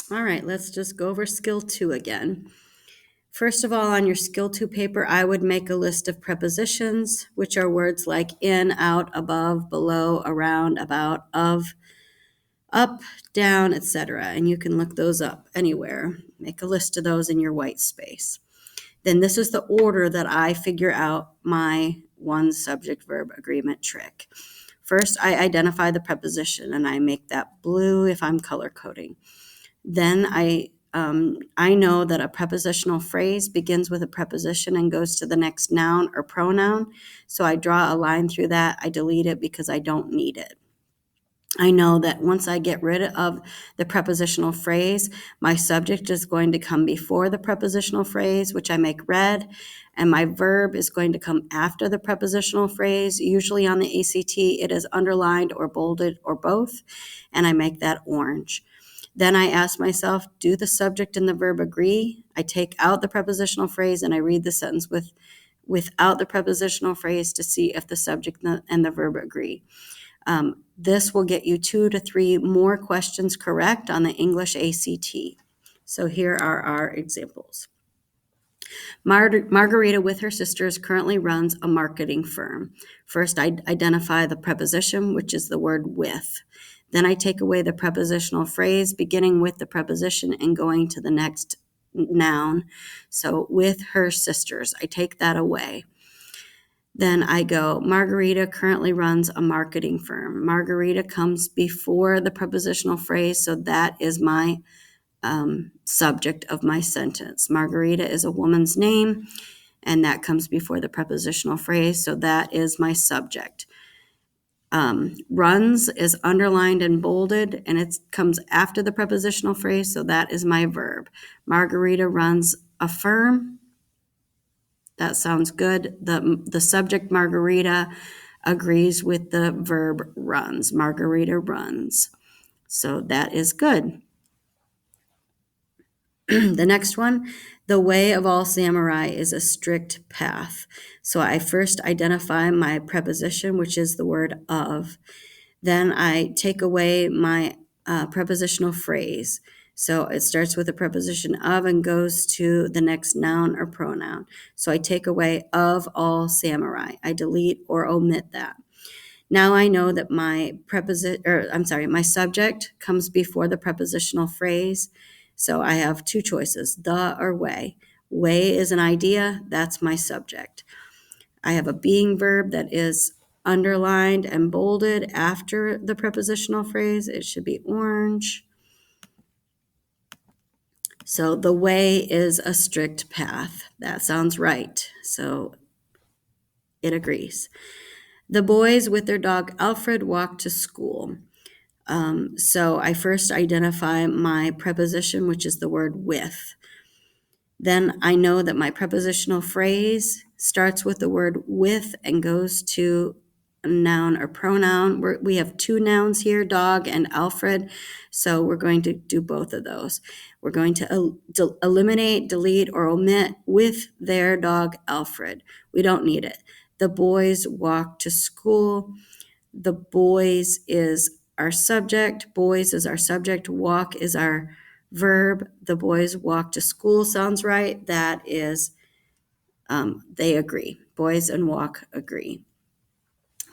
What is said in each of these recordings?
All right, let's just go over skill 2 again. First of all, on your skill 2 paper, I would make a list of prepositions, which are words like in, out, above, below, around, about, of, up, down, etc. And you can look those up anywhere. Make a list of those in your white space. Then this is the order that I figure out my one subject verb agreement trick. First, I identify the preposition and I make that blue if I'm color coding. Then I know that a prepositional phrase begins with a preposition and goes to the next noun or pronoun. So I draw a line through that. I delete it because I don't need it. I know that once I get rid of the prepositional phrase, my subject is going to come before the prepositional phrase, which I make red, and my verb is going to come after the prepositional phrase. Usually on the ACT, it is underlined or bolded or both, and I make that orange. Then I ask myself, do the subject and the verb agree? I take out the prepositional phrase and I read the sentence without the prepositional phrase to see if the subject and the verb agree. This will get you 2 to 3 more questions correct on the English ACT. So here are our examples. Margarita with her sisters currently runs a marketing firm. First, I identify the preposition, which is the word with. Then I take away the prepositional phrase beginning with the preposition and going to the next noun. So with her sisters, I take that away. Then I go, Margarita currently runs a marketing firm. Margarita comes before the prepositional phrase, so that is my subject of my sentence. Margarita is a woman's name, and that comes before the prepositional phrase, so that is my subject. Runs is underlined and bolded, and it comes after the prepositional phrase, so that is my verb. Margarita runs a firm. That sounds good. The subject, Margarita, agrees with the verb runs. Margarita runs. So that is good. The next one, the way of all samurai is a strict path. So I first identify my preposition, which is the word of. Then I take away my prepositional phrase. So it starts with a preposition of and goes to the next noun or pronoun. So I take away of all samurai. I delete or omit that. Now I know that my subject comes before the prepositional phrase. So I have two choices, the or way. Way is an idea, that's my subject. I have a being verb that is underlined and bolded after the prepositional phrase. It should be orange. So the way is a strict path. That sounds right. So it agrees. The boys with their dog Alfred walk to school. So I first identify my preposition, which is the word with. Then I know that my prepositional phrase starts with the word with and goes to a noun or pronoun. We have two nouns here, dog and Alfred, so we're going to do both of those. We're going to eliminate, delete, or omit with their dog Alfred. We don't need it. The boys walk to school. The boys is our subject. Boys is our subject. Walk is our verb. The boys walk to school sounds right. That is, they agree. Boys and walk agree.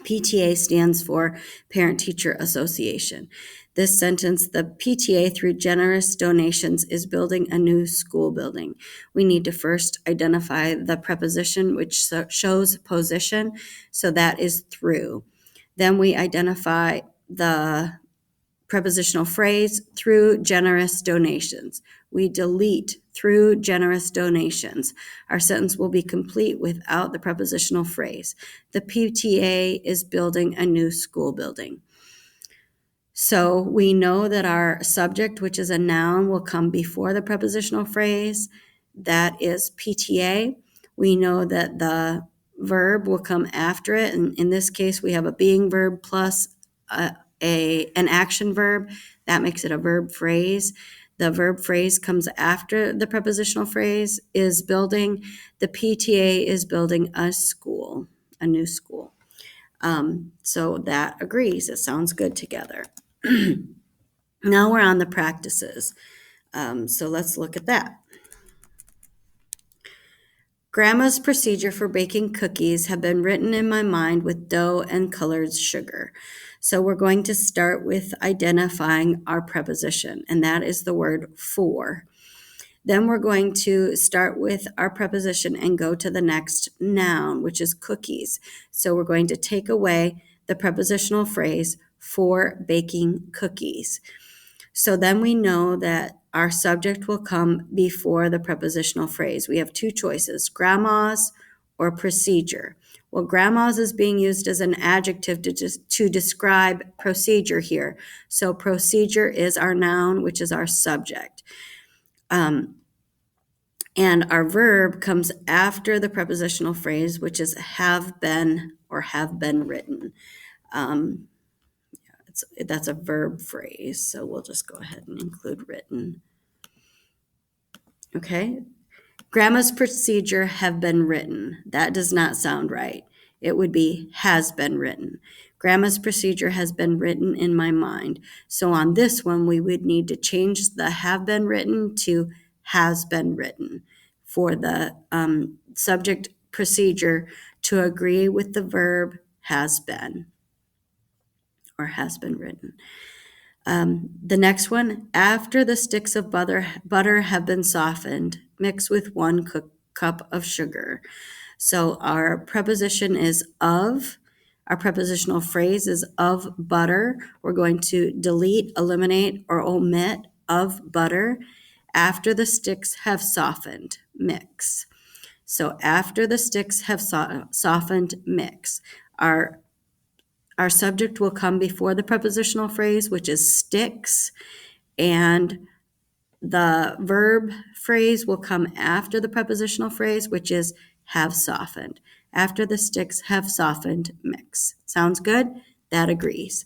PTA stands for Parent Teacher Association. This sentence, the PTA through generous donations is building a new school building. We need to first identify the preposition, which shows position. So that is through. Then we identify the prepositional phrase through generous donations. We delete through generous donations. Our sentence will be complete without the prepositional phrase. The PTA is building a new school building. So we know that our subject, which is a noun, will come before the prepositional phrase. That is PTA. We know that the verb will come after it. And in this case, we have a being verb plus an action verb. That makes it a verb phrase. The verb phrase comes after the prepositional phrase, is building. The PTA is building a school, a new school. So that agrees. It sounds good together. Now we're on the practices. So let's look at that. Grandma's procedure for baking cookies have been written in my mind with dough and colored sugar. So we're going to start with identifying our preposition, and that is the word for. Then we're going to start with our preposition and go to the next noun, which is cookies. So we're going to take away the prepositional phrase for baking cookies. So then we know that our subject will come before the prepositional phrase. We have two choices, grandma's or procedure. Well, grandma's is being used as an adjective to describe procedure here. So procedure is our noun, which is our subject. And our verb comes after the prepositional phrase, which is have been or have been written. That's a verb phrase, so we'll just go ahead and include written. Okay, grandma's procedure have been written. That does not sound right. It would be has been written. Grandma's procedure has been written in my mind. So on this one, we would need to change the have been written to has been written for the subject procedure to agree with the verb has been or has been written. The next one, after the sticks of butter have been softened, mix with 1 cup of sugar. So our preposition is of. Our prepositional phrase is of butter. We're going to delete, eliminate, or omit of butter. After the sticks have softened, mix. So after the sticks have softened, mix. Our subject will come before the prepositional phrase, which is sticks, and the verb phrase will come after the prepositional phrase, which is have softened. After the sticks have softened, mix. Sounds good? That agrees.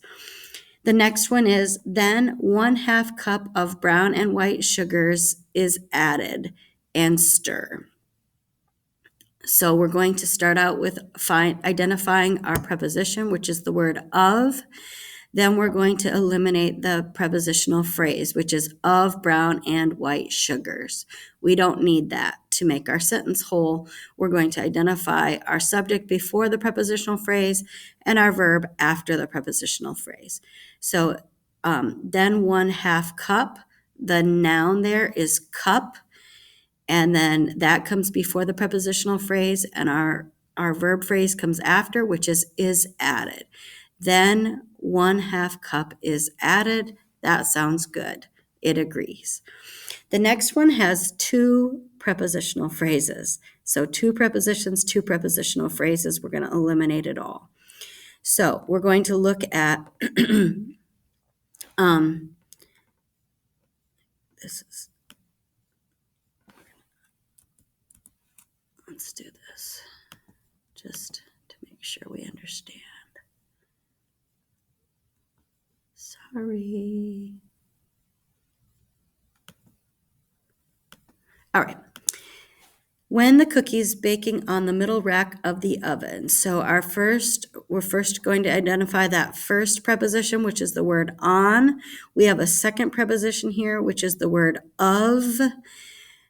The next one is then 1/2 cup of brown and white sugars is added and stir. So we're going to start out with identifying our preposition, which is the word of. Then we're going to eliminate the prepositional phrase, which is of brown and white sugars. We don't need that to make our sentence whole. We're going to identify our subject before the prepositional phrase and our verb after the prepositional phrase. So then 1/2 cup, the noun there is cup. And then that comes before the prepositional phrase, and our verb phrase comes after, which is added. Then 1/2 cup is added. That sounds good. It agrees. The next one has 2 prepositional phrases. So 2 prepositions, 2 prepositional phrases. We're going to eliminate it all. So we're going to look at let's do this just to make sure we understand. Sorry. All right. When the cookies baking on the middle rack of the oven. So we're first going to identify that first preposition, which is the word on. We have a second preposition here, which is the word of.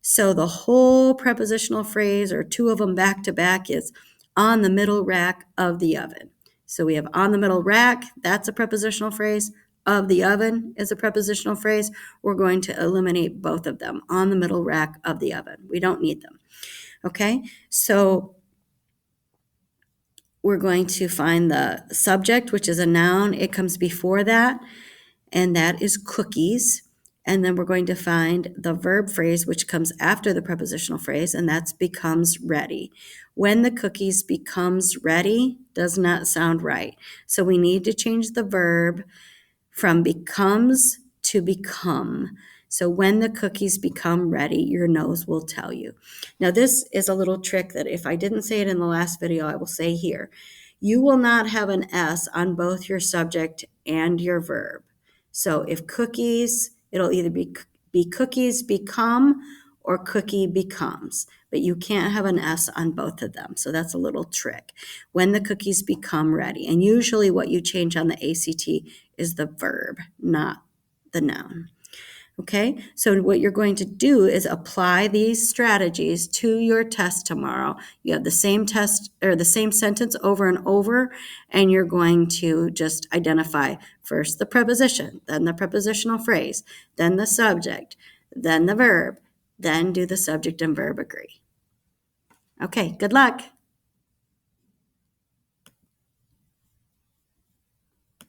So the whole prepositional phrase, or 2 of them back to back, is on the middle rack of the oven. So we have on the middle rack, that's a prepositional phrase. Of the oven is a prepositional phrase. We're going to eliminate both of them. On the middle rack of the oven. We don't need them. Okay, so we're going to find the subject, which is a noun. It comes before that, and that is cookies. And then we're going to find the verb phrase, which comes after the prepositional phrase, and that's becomes ready. When the cookies becomes ready does not sound right. So we need to change the verb from becomes to become. So when the cookies become ready, your nose will tell you. Now, this is a little trick that if I didn't say it in the last video, I will say here. You will not have an S on both your subject and your verb. So if cookies, it'll either be cookies become or cookie becomes, but you can't have an S on both of them. So that's a little trick. When the cookies become ready. And usually what you change on the ACT is the verb, not the noun. Okay, so what you're going to do is apply these strategies to your test tomorrow. You have the same test or the same sentence over and over, and you're going to just identify first the preposition, then the prepositional phrase, then the subject, then the verb, then do the subject and verb agree. Okay, good luck.